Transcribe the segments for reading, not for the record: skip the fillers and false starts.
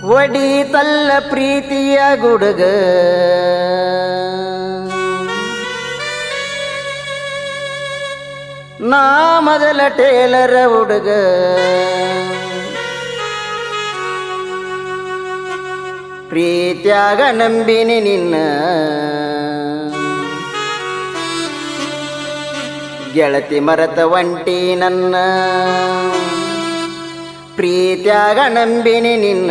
ಒಡಿತಲ್ಲ ಪ್ರೀತಿಯ ಗುಡುಗ ನಾ ಮೊದಲ ಟೇಲರ ಹುಡುಗ ಪ್ರೀತ್ಯಾಗ ನಂಬಿನಿ ನಿನ್ನ ಗೆಳತಿ ಮರತ ಒಂಟಿ ನನ್ನ ಪ್ರೀತ್ಯಾಗ ನಂಬಿನಿ ನಿನ್ನ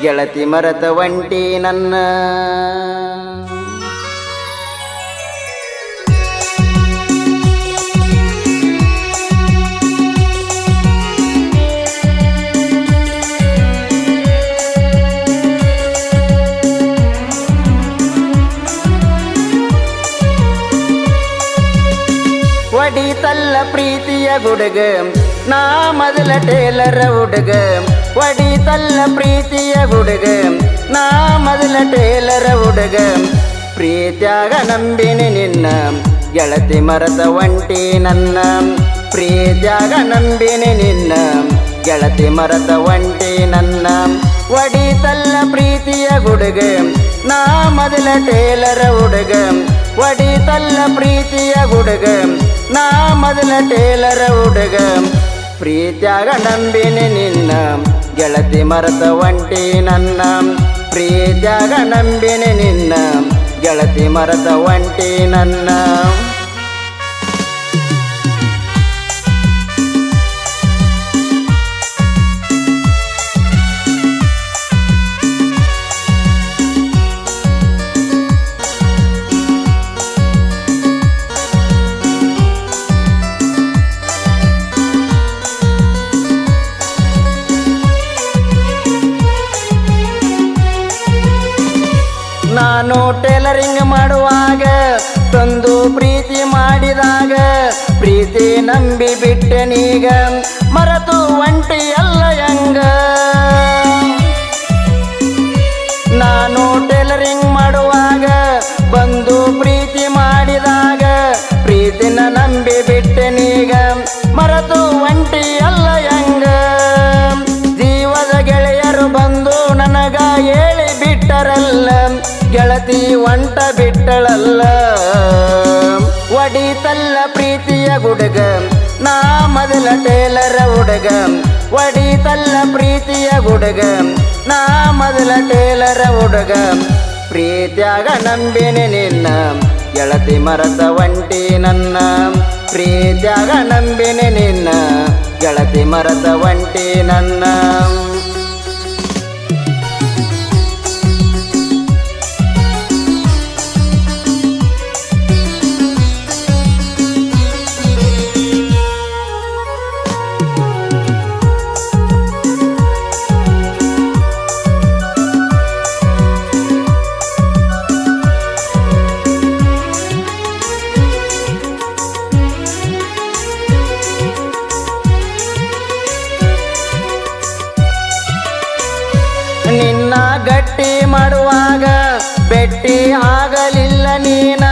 ಗೆಳತಿ ಮರತ ಒಂಟಿ ನನ್ನ ಒಡಿತಲ್ಲ ಪ್ರೀತಿಯ ಗುಡುಗ ನಾ ಮೊದಲ ಟೇಲರ ಹುಡುಗ ಒಡಿತಲ್ಲ ಪ್ರೀತಿಯ ಗುಡುಗ ನಾ ಮೊದಲ ಟೇಲರ ಹುಡುಗ ಪ್ರೀತ್ಯಾಗ ನಂಬಿನಿ ನಿನ್ನ ಗೆಳತಿ ಮರತ ಒಂಟಿ ನನ್ನ ಪ್ರೀತ್ಯಾಗ ನಂಬಿನಿ ನಿನ್ನ ಗೆಳತಿ ಮರತ ಒಂಟಿ ನನ್ನ ಒಡಿತಲ್ಲ ಪ್ರೀತಿಯ ಗುಡುಗ ನಾ ಮೊದಲ ಟೇಲರ ಹುಡುಗ ಒಡಿತಲ್ಲ ಪ್ರೀತಿಯ ಗುಡುಗ ನಾ ಮೊದಲ ಟೇಲರ ಹುಡುಗ ಪ್ರೀತ್ಯಾಗ ನಂಬಿನಿ ನಿನ್ನ ಗೆಳತಿ ಮರತ ಒಂಟಿ ನನ್ನ ಪ್ರೀತ್ಯಾಗ ನಂಬಿನಿ ನಿನ್ನ ಗೆಳತಿ ಮರತ ಒಂಟಿ ನನ್ನ ನಾನು ಟೇಲರಿಂಗ್ ಮಾಡುವಾಗ ತಂದು ಪ್ರೀತಿ ಮಾಡಿದಾಗ ಪ್ರೀತಿ ನಂಬಿ ಬಿಟ್ಟೆನೀಗ ಮರೆತು ಒಂಟಿ ಎಲ್ಲ ಹೆಂಗ ನಾನು ಟೇಲರಿಂಗ್ ಮಾಡುವಾಗ ಬಂದು ಪ್ರೀತಿ ಮಾಡಿದಾಗ ಪ್ರೀತಿನ ನಂಬಿ ಬಿಟ್ಟೆನೀಗ ಮರೆತು ಒಂಟಿ ಎಲ್ಲ ಹೆಂಗ ಜೀವದ ಗೆಳೆಯರು ಬಂದು ನನಗ ಹೇಳಿ ಬಿಟ್ಟರಲ್ಲ ಗೆಳತಿ ಒಂಟ ಬಿಟ್ಟಳಲ್ಲ ಒಡಿತಲ್ಲ ಪ್ರೀತಿಯ ಗುಡುಗ ನಾ ಮೊದಲ ಟೇಲರ ಹುಡುಗ ಒಡಿತಲ್ಲ ಪ್ರೀತಿಯ ಗುಡುಗ ನಾ ಮೊದಲ ಟೇಲರ ಹುಡುಗ ಪ್ರೀತ್ಯಾಗ ನಂಬಿನಿ ನಿನ್ನ ಗೆಳತಿ ಮರತ ಒಂಟಿ ನನ್ನ ಪ್ರೀತ್ಯಾಗ ನಂಬಿನಿ ನಿನ್ನ ಗೆಳತಿ ಮರತ ಒಂಟಿ ನನ್ನ ನಿನ್ನ ಗಟ್ಟಿ ಮಾಡುವಾಗ ಬೆಟ್ಟಿ ಆಗಲಿಲ್ಲ ನೀನ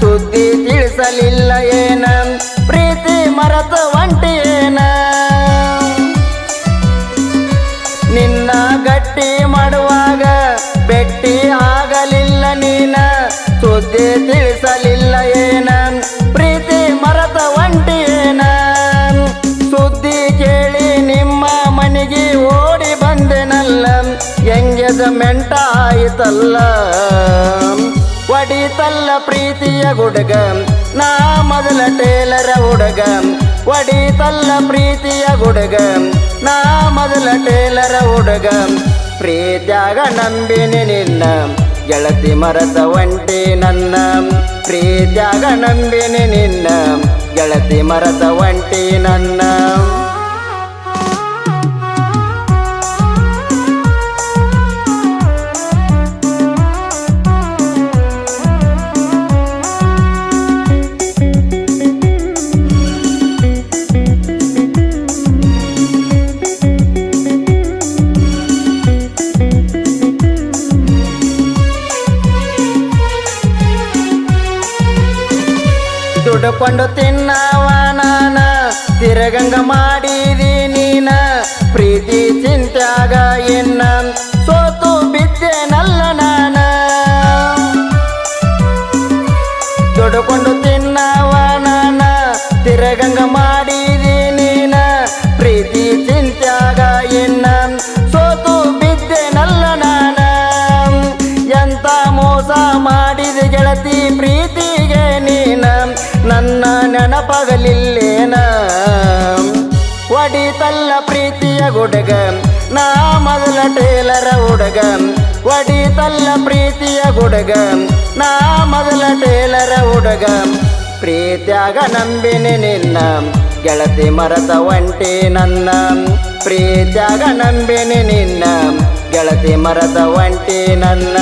ಸುದ್ದಿ ತಿಳಿಸಲಿಲ್ಲ ಏನ ಪ್ರೀತಿ ಮರತ ಒಂಟಿ ಏನ ನಿನ್ನ ಗಟ್ಟಿ ಮಾಡುವಾಗ ಬೆಟ್ಟಿ ಆಗಲಿಲ್ಲ ನೀನ ಸುದ್ದಿ ತಿಳಿಸಲಿಲ್ಲ ಏನ ಪ್ರೀತಿ ಮರತ ಒಂಟಿ ಏನ ಸುದ್ದಿ ಕೇಳಿ ನಿಮ್ಮ ಮನೆಗೆ ಓಡಿ ಬಂದೆನಲ್ಲ ಎಂಗೆದ ಮೆಂಟ ಆಯಿತಲ್ಲ ಒಡಿತಲ್ಲ ಪ್ರೀತಿಯ ಗುಡುಗ ನಾ ಮೊದಲ ಟೇಲರ ಹುಡುಗ ಒಡಿತಲ್ಲ ಪ್ರೀತಿಯ ಗುಡುಗ ನಾ ಮೊದಲ ಟೇಲರ ಹುಡುಗ ಪ್ರೀತ್ಯಾಗ ನಂಬಿನಿ ನಿನ್ನ ಗೆಳತಿ ಮರತ ಒಂಟಿ ನನ್ನ ಪ್ರೀತ್ಯಾಗ ನಂಬಿನಿ ನಿನ್ನ ಗೆಳತಿ ಮರತ ಒಂಟಿ ನನ್ನ ದುಡುಕೊಂಡು ತಿನ್ನವ ನಾನ ತಿರಗಂಗ ಮಾಡಿದಿ ನೀನ ಪ್ರೀತಿ ಚಿಂತ್ಯಾಗ ಎನ್ನ ಸೋತು ಬಿದ್ದೆನಲ್ಲ ನಾನ ದುಡುಕೊಂಡು ತಿನ್ನವ ನಾನ ತಿರಗಂಗ ಮಾಡಿದಿ ನೀನ ಪ್ರೀತಿ ಚಿಂತ್ಯಾಗ ಎನ್ನ ಸೋತು ಬಿದ್ದೆನಲ್ಲ ನಾನ ಎಂತ ಮೋಸ ಮಾಡಿದ ಗೆಳತಿ ಪ್ರೀತಿಗೆ ನೀನ ನನ್ನ ನೆನಪಾಗಲಿಲ್ಲೇನ ಒಡಿತಲ್ಲ ಪ್ರೀತಿಯ ಗುಡುಗ ನಾ ಮೊದಲ ಟೇಲರ ಹುಡುಗ ಒಡಿತಲ್ಲ ಪ್ರೀತಿಯ ಗುಡುಗ ನಾ ಮೊದಲ ಟೇಲರ ಹುಡುಗ ಪ್ರೀತ್ಯಾಗ ನಂಬಿನಿ ನಿನ್ನ ಗೆಳತಿ ಮರತ ಒಂಟಿ ನನ್ನ ಪ್ರೀತ್ಯಾಗ ನಂಬಿನಿ ನಿನ್ನ ಗೆಳತಿ ಮರತ ಒಂಟಿ ನನ್ನ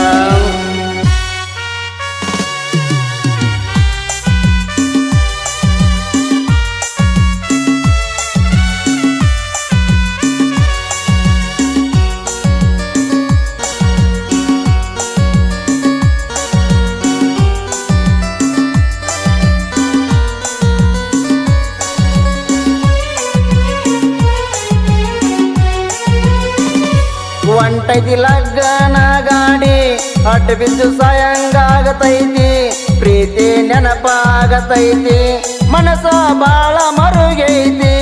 ಒಂಟೈತಿ ಲಗ್ನ ಗಾಡಿ ಅಡ್ಡ ಬಿದ್ದು ಸಾಯಂಗಾಗತೈತಿ ಪ್ರೀತಿ ನೆನಪಾಗತೈತಿ ಮನಸ ಬಾಳ ಮರುಗೈತಿ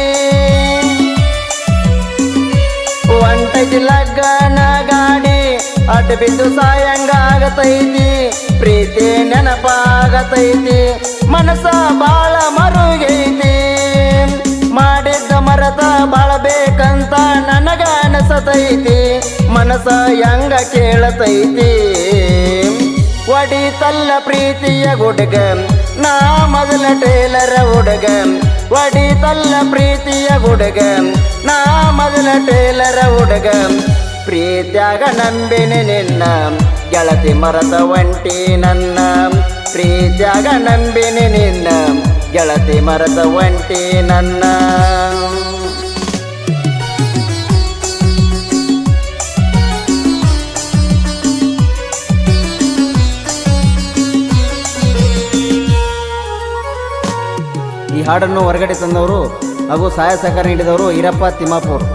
ಒಂಟೈತಿ ಲಗ್ನ ಗಾಡಿ ಅಡ್ಡ ಬಿದ್ದು ಸಾಯಂಗಾಗತೈತಿ ಪ್ರೀತಿ ನೆನಪಾಗತೈತಿ ಮನಸ ಬಾಳ ಮರುಗೈತಿ ಮಾಡಿದ್ದ ಮರತ ಬಾಳಬೇಕಂತ ನನಗ ಅನಸತೈತಿ ಮನಸ ಹೆಂಗ ಕೇಳತೈತಿ ಒಡಿತಲ್ಲ ಪ್ರೀತಿಯ ಗುಡುಗ ನಾ ಮೊದಲ ಟೇಲರ ಹುಡುಗ ಒಡಿತಲ್ಲ ಪ್ರೀತಿಯ ಗುಡುಗ ನಾ ಮೊದಲ ಟೇಲರ ಹುಡುಗ ಪ್ರೀತ್ಯಾಗ ನಂಬಿನಿ ನಿನ್ನ ಗೆಳತಿ ಮರತ ಒಂಟಿ ನನ್ನ ಪ್ರೀತ್ಯಾಗ ನಂಬಿನಿ ನಿನ್ನ ಗೆಳತಿ ಮರತ ಒಂಟಿ ನನ್ನ ಈ ಹಾಡನ್ನು ಹೊರಗಡೆ ತಂದವರು ಹಾಗೂ ಸಹಾಯ ಸಹಕಾರ ನೀಡಿದವರು ಈರಪ್ಪ ತಿಮ್ಮಾಪುರ್.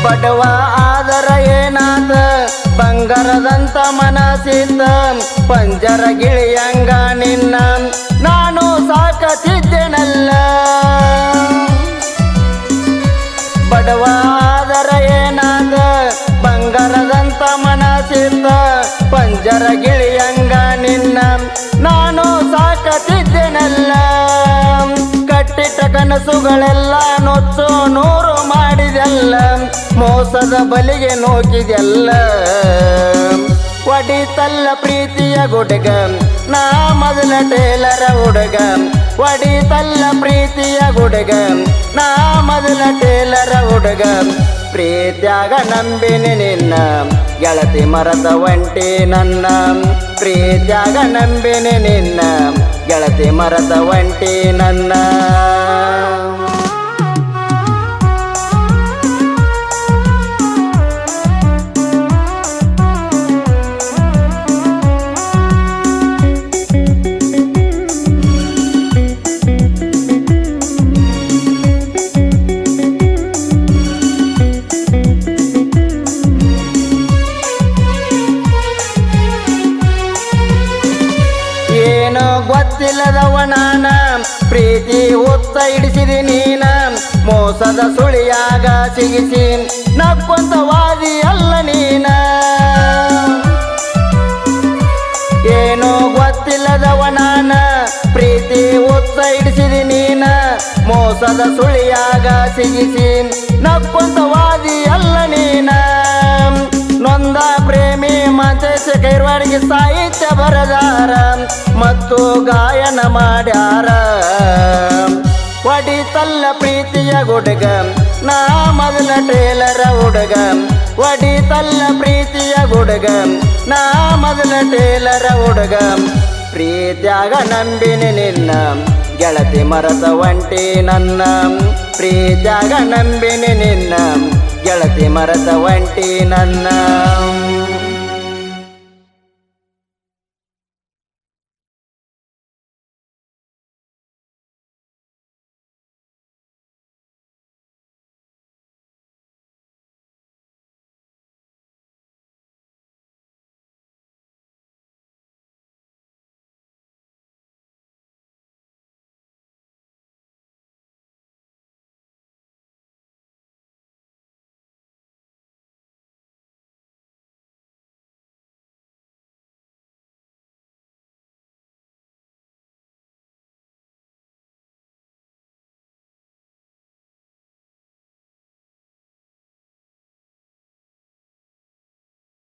ಬಡವ ಆದರ ಏನಾತ ಬಂಗಾರದಂತ ಮನಸಿತ ಪಂಜರ ಗಿಳಿಯಂಗ ನಿನ್ನ ನಾನು ಸಾಕತಿದ್ದೆನಲ್ಲ ಬಡವ ಆದರ ಏನಾತ ಬಂಗಾರದಂತ ಮನಸಿತ ಪಂಜರ ಗಿಳಿಯಂಗ ನಿನ್ನ ನಾನು ಸಾಕತಿದ್ದೆನಲ್ಲ ಕಟ್ಟಿಟ್ಟ ಕನಸುಗಳೆಲ್ಲ ನೊಚ್ಚು ನೂರು ಮಾಡಿದೆಲ್ಲ ಮೋಸದ ಬಲಿಗೆ ನೋಕಿದೆಲ್ಲ ಒಡಿತಲ್ಲ ಪ್ರೀತಿಯ ಗುಡುಗ ನಾ ಮೊದಲ ಟೇಲರ ಹುಡುಗ ಒಡಿತಲ್ಲ ಪ್ರೀತಿಯ ಗುಡುಗ ನಾ ಮೊದಲ ಟೇಲರ ಹುಡುಗ ಪ್ರೀತ್ಯಾಗ ನಂಬಿನಿ ನಿನ್ನ ಗೆಳತಿ ಮರತ ಒಂಟಿ ನನ್ನ ಪ್ರೀತ್ಯಾಗ ನಂಬಿನಿ ನಿನ್ನ ಗೆಳತಿ ಮರತ ಒಂಟಿ ನನ್ನ ಗೊತ್ತಿಲ್ಲದವ ನಾನ ಪ್ರೀತಿ ಹೊತ್ತ ಹಿಡಿಸಿದಿ ನೀನ ಮೋಸದ ಸುಳಿಯಾಗ ಸಿಗಿಸಿ ನಕ್ಕೊಂತ ವಾದಿ ಅಲ್ಲ ನೀನ ಏನೋ ಗೊತ್ತಿಲ್ಲದವ ನಾನ ಪ್ರೀತಿ ಹೊತ್ತ ಹಿಡಿಸಿದಿ ನೀನ ಮೋಸದ ಸುಳಿಯಾಗ ಸಿಗಿಸಿ ನಕ್ಕೊಂತ ವಾದಿ ಅಲ್ಲ ನೀನ ನೊಂದ ಪ್ರೇಮಿ ಮಾತೇಶ ಕೈರ್ವಾಡಿಗೆ ಸಾಹಿತ್ಯ ಬರದಾರ ಮತ್ತು ಗಾಯನ ಮಾಡ್ಯಾರ ಒಡಿತಲ್ಲ ಪ್ರೀತಿಯ ಗುಡುಗ ನಾ ಮೊದಲ ಟೇಲರ ಹುಡುಗ ಒಡಿತಲ್ಲ ಪ್ರೀತಿಯ ಗುಡುಗ ನಾ ಮೊದಲ ಟೇಲರ ಹುಡುಗ ಪ್ರೀತ್ಯಾಗ ನಂಬಿನಿ ನಿನ್ನ ಗೆಳತಿ ಮರತ ಒಂಟಿ ನನ್ನ ಪ್ರೀತ್ಯಾಗ ನಂಬಿನಿ ನಿನ್ನ ಗೆಳತಿ ಮರತ ಒಂಟಿ ನನ್ನ